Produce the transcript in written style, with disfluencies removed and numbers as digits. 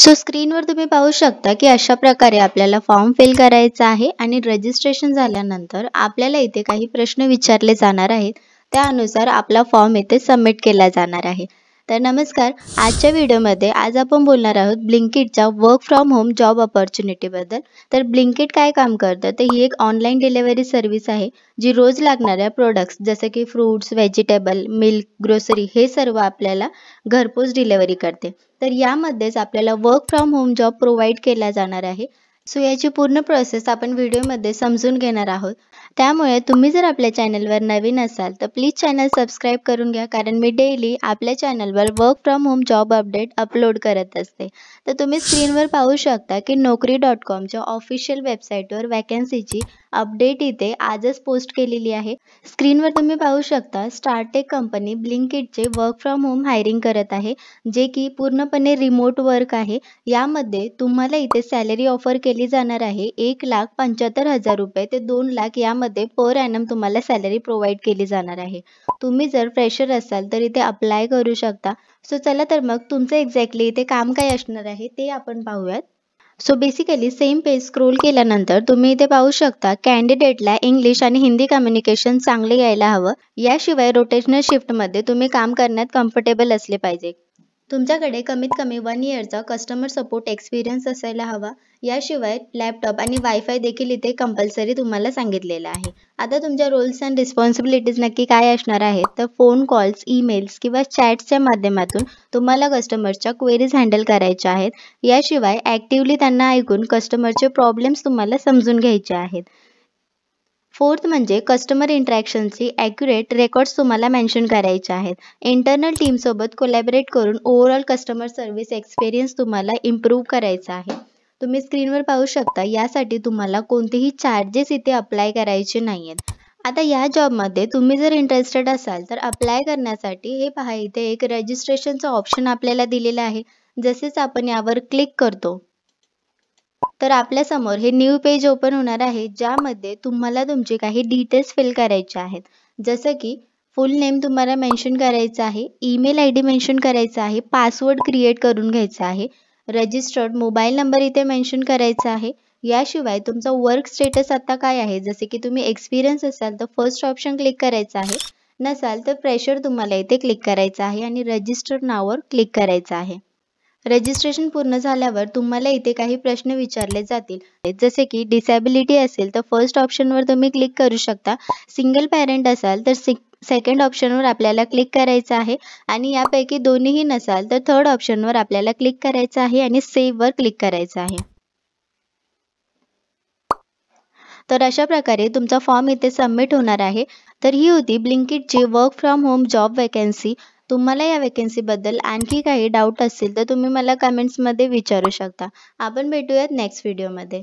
So स्क्रीनवर तुम्ही पाहू शकता की अशा प्रकारे आपल्याला फॉर्म फिल करायचा आहे आणि रजिस्ट्रेशन झाल्यानंतर आपल्याला इथे काही प्रश्न विचारले जाणार आहेत. त्यानुसार आपला फॉर्म इथे सबमिट केला जाणार आहे. तर नमस्कार, आजच्या व्हिडिओमध्ये आज आपण बोलणार आहोत ब्लिंकिटच्या वर्क फ्रॉम होम जॉब अपॉर्च्युनिटीबद्दल. तर ब्लिंकिट काय काम करतं, तर ही एक ऑनलाईन डिलिव्हरी सर्व्हिस आहे जी रोज लागणाऱ्या प्रोडक्ट्स जसे की फ्रूट्स, व्हेजिटेबल, मिल्क, ग्रोसरी हे सर्व आपल्याला घरपोच डिलिव्हरी करते. तर यामध्येच आपल्याला work from home job provide केला जाणार आहे. सो याची पूर्ण प्रोसेस आपण व्हिडिओमध्ये समजून घेणार आहोत. त्यामुळे तुम्ही जर आपल्या चॅनलवर नवीन असाल तर प्लीज चॅनल सबस्क्राईब करून घ्या, कारण मी डेली आपल्या चॅनलवर work from home job update upload करत असते. तर तुम्ही स्क्रीनवर पाहू शकता की Naukri.comच्या ऑफिशियल वेबसाईटवर वॅकन्सीची अपडेट इथे आजच पोस्ट केलेली आहे. स्क्रीनवर तुम्ही पाहू शकता स्टार्टेक कंपनी ब्लिंकिटचे वर्क फ्रॉम होम हायरिंग करत आहे, जे की पूर्णपणे रिमोट वर्क आहे. यामध्ये तुम्हाला इथे सॅलरी ऑफर केली जाणार आहे 1,75,000 रुपये ते 2,00,000 यामध्ये पर ॲनम तुम्हाला सॅलरी प्रोव्हाइड केली जाणार आहे. तुम्ही जर फ्रेशर असाल तर इथे अप्लाय करू शकता. सो चला तर मग तुमचं एक्झॅक्टली इथे काम काय असणार आहे ते आपण पाहूयात. So basically same page scroll केल्यानंतर तुम्ही इथे पाहू शकता कॅन्डिडेटला इंग्लिश आणि हिंदी कम्युनिकेशन चांगले यायला हवं. याशिवाय रोटेशनल शिफ्टमध्ये तुम्ही काम करण्यात कम्फर्टेबल असले पाहिजे. तुमच्याकडे कमीत कमी 1 इयरचा कस्टमर सपोर्ट एक्सपिरियन्स असायला हवा. याशिवाय लॅपटॉप आणि वायफाय देखील इथे कंपल्सरी तुम्हाला सांगितलेलं आहे. आता तुमच्या रोल्स अँड रिस्पॉन्सिबिलिटीज नक्की काय असणार आहेत, तर फोन कॉल्स, ईमेल्स किंवा चॅट्सच्या माध्यमातून तुम्हाला कस्टमरच्या क्वेरीज हँडल करायच्या आहेत. याशिवाय ॲक्टिव्हली त्यांना ऐकून कस्टमरचे प्रॉब्लेम्स तुम्हाला समजून घ्यायचे आहेत. फोर्थ म्हणजे कस्टमर इंटरॅक्शनची ॲक्युरेट रेकॉर्ड्स तुम्हाला मेन्शन करायचे आहेत. इंटरनल टीमसोबत कोलॅबरेट करून ओव्हरऑल कस्टमर सर्व्हिस एक्सपिरियन्स तुम्हाला इम्प्रूव्ह करायचा आहे. तुम्ही स्क्रीनवर पाहू शकता यासाठी तुम्हाला कोणतेही चार्जेस इथे अप्लाय करायचे नाही आहेत. आता या जॉबमध्ये तुम्ही जर इंटरेस्टेड असाल तर अप्लाय करण्यासाठी हे पहा, इथे एक रजिस्ट्रेशनचं ऑप्शन आपल्याला दिलेलं आहे. जसेच आपण यावर क्लिक करतो तर आपल्यासमोर हे न्यू पेज ओपन होणार आहे, ज्यामध्ये तुम्हाला तुमचे काही डिटेल्स फिल करायचे आहेत. जसं की फुल नेम तुम्हाला मेन्शन करायचं आहे, ईमेल आय डी मेन्शन करायचा आहे, पासवर्ड क्रिएट करून घ्यायचा आहे, रजिस्टर्ड मोबाईल नंबर इथे मेन्शन करायचा आहे. याशिवाय तुमचा वर्क स्टेटस आता काय आहे, जसे की तुम्ही एक्सपिरियन्स असाल तर फर्स्ट ऑप्शन क्लिक करायचं आहे, नसाल तर फ्रेशर तुम्हाला इथे क्लिक करायचं आहे आणि रजिस्टर्ड नावावर क्लिक करायचं आहे. रजिस्ट्रेशन पूर्ण झाल्यावर तुम्हाला इथे काही प्रश्न विचारले जातील, जसे की डिसॅबिलिटी असेल तर फर्स्ट ऑप्शनवर तुम्ही क्लिक करू शकता. सिंगल पॅरेंट असाल तर सेकंड ऑप्शनवर आपल्याला क्लिक करायचं आहे आणि यापैकी दोन्हीही नसाल तर थर्ड ऑप्शनवर आपल्याला क्लिक करायचं आहे आणि सेव्हवर क्लिक करायचं आहे. तर अशा प्रकारे तुमचा फॉर्म इथे सबमिट होणार आहे. तर ही होती ब्लिंकिटची work from home job vacancy. तुम्हाला या वॅकन्सीबद्दल आणखी काही डाऊट असतील तर तुम्ही मला कमेंट्समध्ये विचारू शकता. आपण भेटूयात नेक्स्ट व्हिडिओमध्ये.